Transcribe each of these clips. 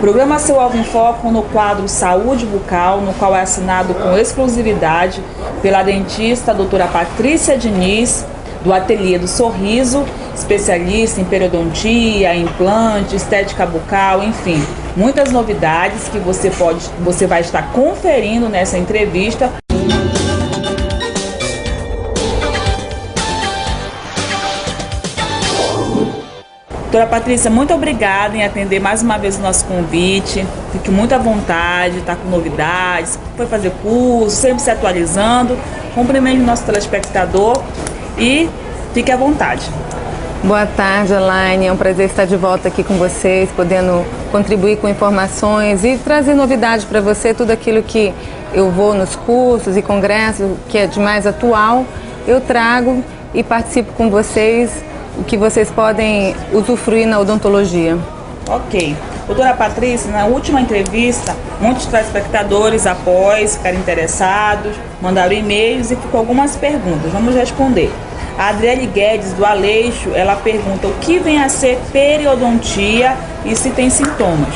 Programa Seu Alvo em Foco no quadro Saúde Bucal, no qual é assinado com exclusividade pela dentista doutora Patrícia Diniz, do Ateliê do Sorriso, especialista em periodontia, implante, estética bucal, enfim, muitas novidades que você vai estar conferindo nessa entrevista. Doutora Patrícia, muito obrigada em atender mais uma vez o nosso convite. Fique muito à vontade, está com novidades, foi fazer curso, sempre se atualizando. Cumprimente o nosso telespectador e fique à vontade. Boa tarde, Elaine. É um prazer estar de volta aqui com vocês, podendo contribuir com informações e trazer novidades para você. Tudo aquilo que eu vou nos cursos e congressos, que é de mais atual, eu trago e participo com vocês, o que vocês podem usufruir na odontologia. Ok. Doutora Patrícia, na última entrevista, muitos telespectadores após ficarem interessados, mandaram e-mails e ficou algumas perguntas. Vamos responder. A Adriele Guedes, do Aleixo, ela pergunta o que vem a ser periodontia e se tem sintomas.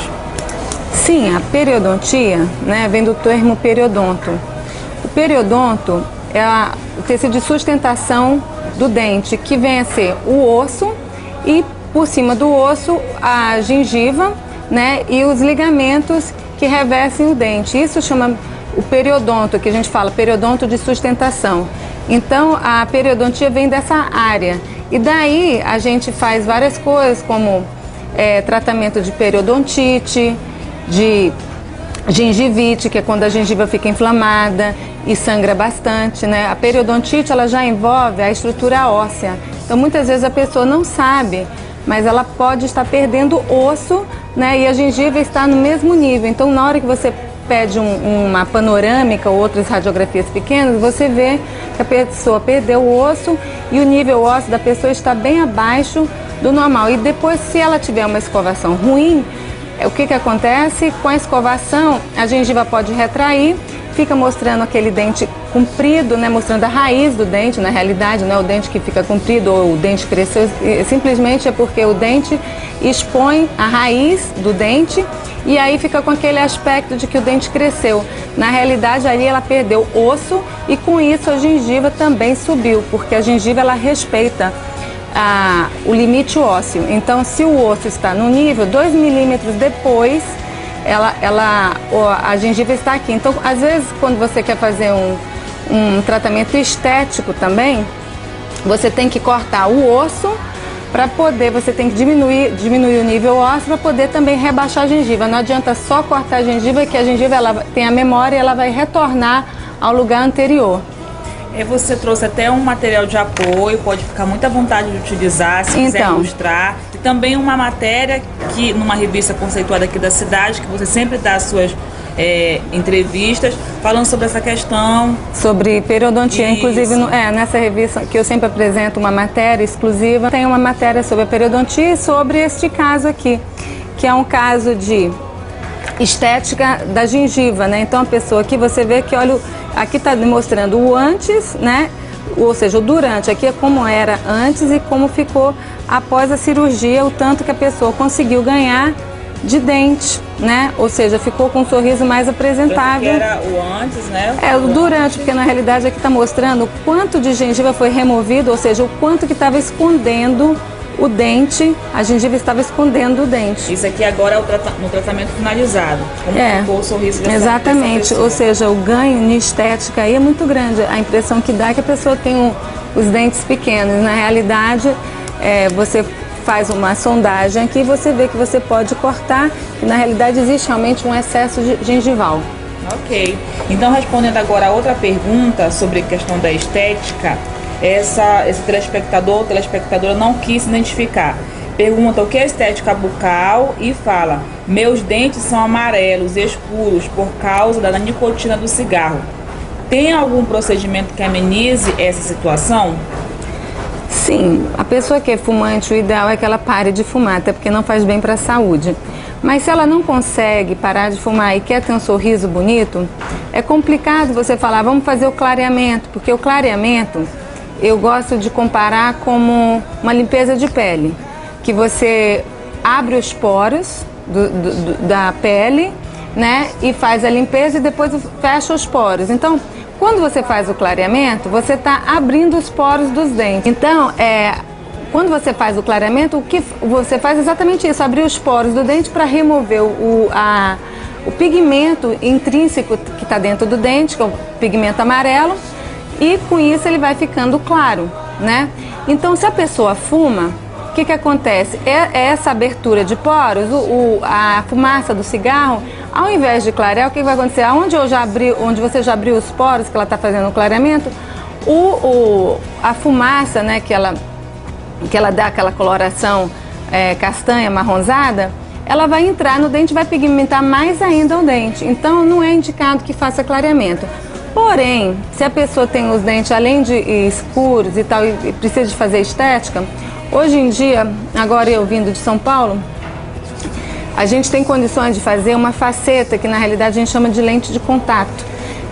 Sim, a periodontia, né, vem do termo periodonto. O periodonto é o tecido de sustentação do dente, que vem a ser o osso e por cima do osso a gengiva, né, e os ligamentos que revestem o dente. Isso chama o periodonto, que a gente fala periodonto de sustentação. Então a periodontia vem dessa área e daí a gente faz várias coisas como tratamento de periodontite, de gengivite, que é quando a gengiva fica inflamada e sangra bastante, né? A periodontite, ela já envolve a estrutura óssea. Então muitas vezes a pessoa não sabe, mas ela pode estar perdendo osso, né? E a gengiva está no mesmo nível. Então na hora que você pede uma panorâmica ou outras radiografias pequenas, você vê que a pessoa perdeu o osso e o nível ósseo da pessoa está bem abaixo do normal. E depois, se ela tiver uma escovação ruim, o que acontece? Com a escovação, a gengiva pode retrair, fica mostrando aquele dente comprido, né, mostrando a raiz do dente, na realidade, não é o dente que fica comprido ou o dente cresceu, simplesmente é porque o dente expõe a raiz do dente e aí fica com aquele aspecto de que o dente cresceu. Na realidade, ali ela perdeu osso e com isso a gengiva também subiu, porque a gengiva ela respeita o limite ósseo. Então, se o osso está no nível 2 milímetros depois, a gengiva está aqui. Então, às vezes, quando você quer fazer um tratamento estético também, você tem que cortar o osso para poder, você tem que diminuir o nível ósseo para poder também rebaixar a gengiva. Não adianta só cortar a gengiva, que a gengiva ela tem a memória e ela vai retornar ao lugar anterior. Você trouxe até um material de apoio, pode ficar muito à vontade de utilizar, se quiser ilustrar. E também uma matéria que, numa revista conceituada aqui da cidade, que você sempre dá as suas entrevistas, falando sobre essa questão. Sobre periodontia, inclusive nessa revista que eu sempre apresento uma matéria exclusiva, tem uma matéria sobre a periodontia e sobre este caso aqui, que é um caso de estética da gengiva, né? Então a pessoa aqui, você vê que, olha, aqui está demonstrando o antes, né? Ou seja, o durante, aqui é como era antes e como ficou após a cirurgia, o tanto que a pessoa conseguiu ganhar de dente, né? Ou seja, ficou com um sorriso mais apresentável. Era o antes, né? O durante, porque na realidade aqui está mostrando o quanto de gengiva foi removido, ou seja, o quanto que estava escondendo o dente, a gengiva estava escondendo o dente. Isso aqui agora é no tratamento finalizado. Como ficou o sorriso dessa exatamente, ou seja, o ganho em estética aí é muito grande. A impressão que dá é que a pessoa tem os dentes pequenos. Na realidade, você faz uma sondagem aqui e você vê que você pode cortar, e na realidade existe realmente um excesso gengival. Ok. Então, respondendo agora a outra pergunta sobre a questão da estética, esse telespectadora não quis se identificar. Pergunta o que é estética bucal e fala: meus dentes são amarelos e escuros por causa da nicotina do cigarro. Tem algum procedimento que amenize essa situação? Sim, a pessoa que é fumante, o ideal é que ela pare de fumar, até porque não faz bem para a saúde. Mas se ela não consegue parar de fumar e quer ter um sorriso bonito, é complicado você falar, vamos fazer o clareamento, porque o clareamento eu gosto de comparar como uma limpeza de pele, que você abre os poros, da pele, né? E faz a limpeza e depois fecha os poros. Então, quando você faz o clareamento, você está abrindo os poros dos dentes. Então, quando você faz o clareamento, o que você faz é exatamente isso, abrir os poros do dente para remover o pigmento intrínseco que está dentro do dente, que é o pigmento amarelo, e com isso ele vai ficando claro, né? Então, se a pessoa fuma, o que acontece? Essa abertura de poros, a fumaça do cigarro, ao invés de clarear, o que vai acontecer? Onde você já abriu os poros, que ela está fazendo o clareamento, a fumaça, né, que ela dá aquela coloração castanha, marronzada, ela vai entrar no dente e vai pigmentar mais ainda o dente. Então, não é indicado que faça clareamento. Porém, se a pessoa tem os dentes além de escuros e tal, e precisa de fazer estética, hoje em dia, agora eu vindo de São Paulo, a gente tem condições de fazer uma faceta, que na realidade a gente chama de lente de contato,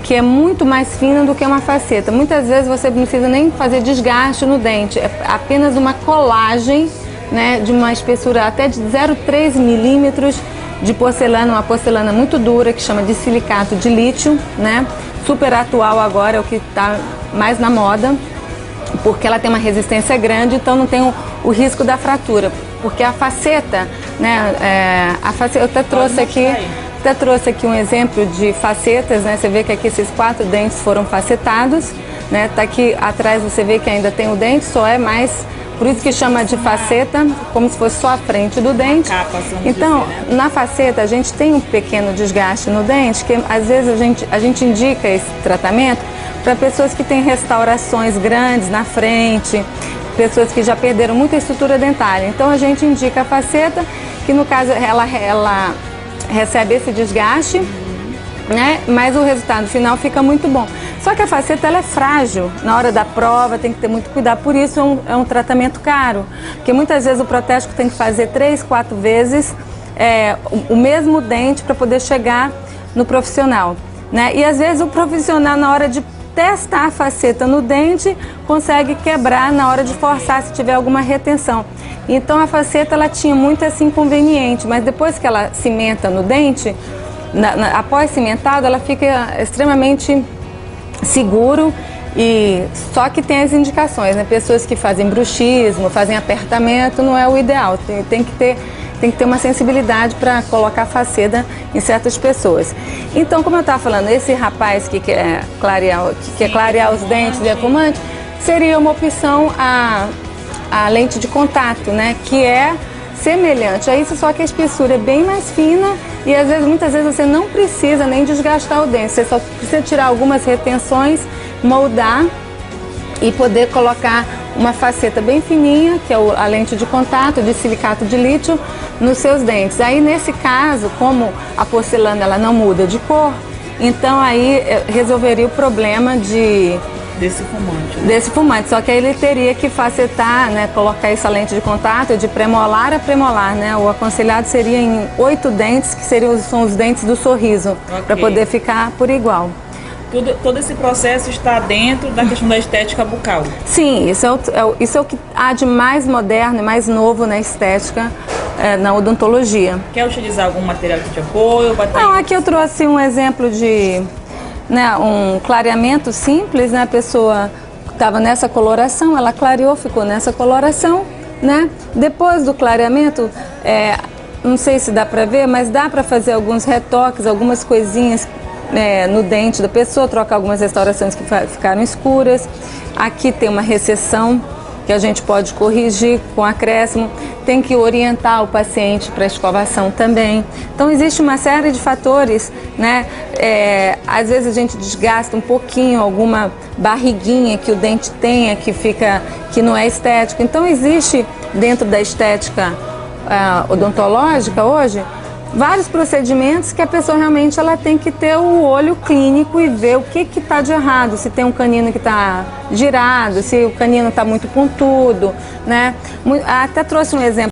que é muito mais fina do que uma faceta. Muitas vezes você não precisa nem fazer desgaste no dente, é apenas uma colagem, né, de uma espessura até de 0,3 milímetros de porcelana, uma porcelana muito dura, que chama de silicato de lítio, né? Super atual agora, é o que está mais na moda, porque ela tem uma resistência grande, então não tem o risco da fratura. Porque a faceta, né, eu até trouxe aqui um exemplo de facetas, né? Você vê que aqui esses 4 dentes foram facetados, né? Tá aqui atrás, você vê que ainda tem o dente, só é mais, por isso que chama de faceta, como se fosse só a frente do dente. Então, na faceta a gente tem um pequeno desgaste no dente, que às vezes a gente indica esse tratamento para pessoas que têm restaurações grandes na frente, pessoas que já perderam muita estrutura dentária. Então a gente indica a faceta, que no caso ela recebe esse desgaste, né? Mas o resultado final fica muito bom. Só que a faceta ela é frágil, na hora da prova tem que ter muito cuidado, por isso é um tratamento caro, porque muitas vezes o protético tem que fazer 3, 4 vezes o mesmo dente para poder chegar no profissional, né? E às vezes o profissional, na hora de testar a faceta no dente, consegue quebrar na hora de forçar, se tiver alguma retenção. Então a faceta ela tinha muito esse inconveniente, mas depois que ela cimenta no dente, após cimentado, ela fica extremamente seguro, e só que tem as indicações, né? Pessoas que fazem bruxismo, fazem apertamento, não é o ideal, tem que ter uma sensibilidade para colocar faceta em certas pessoas. Então, como eu estava falando, esse rapaz que quer clarear os dentes de fumante, seria uma opção a lente de contato, né? Que é semelhante a isso, só que a espessura é bem mais fina e muitas vezes você não precisa nem desgastar o dente, você só precisa tirar algumas retenções, moldar e poder colocar uma faceta bem fininha, que é a lente de contato de silicato de lítio, nos seus dentes. Aí nesse caso, como a porcelana ela não muda de cor, então aí resolveria o problema desse fumante, só que aí ele teria que facetar, né, colocar essa lente de contato de premolar a premolar, né? O aconselhado seria em 8 dentes, que são os dentes do sorriso, para poder ficar por igual. Todo esse processo está dentro da questão da estética bucal? Sim, isso é o que há de mais moderno e mais novo na estética, na odontologia. Quer utilizar algum material de apoio? Não, aqui eu trouxe um exemplo de um clareamento simples, né? A pessoa estava nessa coloração, ela clareou, ficou nessa coloração, né? Depois do clareamento, não sei se dá para ver, mas dá para fazer alguns retoques, algumas coisinhas no dente da pessoa, trocar algumas restaurações que ficaram escuras. Aqui tem uma recessão que a gente pode corrigir com acréscimo, tem que orientar o paciente para a escovação também. Então existe uma série de fatores, né? Às vezes a gente desgasta um pouquinho alguma barriguinha que o dente tenha, que não é estético. Então existe dentro da estética odontológica hoje vários procedimentos que a pessoa realmente ela tem que ter o olho clínico e ver o que está de errado, se tem um canino que está girado, se o canino está muito pontudo, né? Até trouxe um exemplo.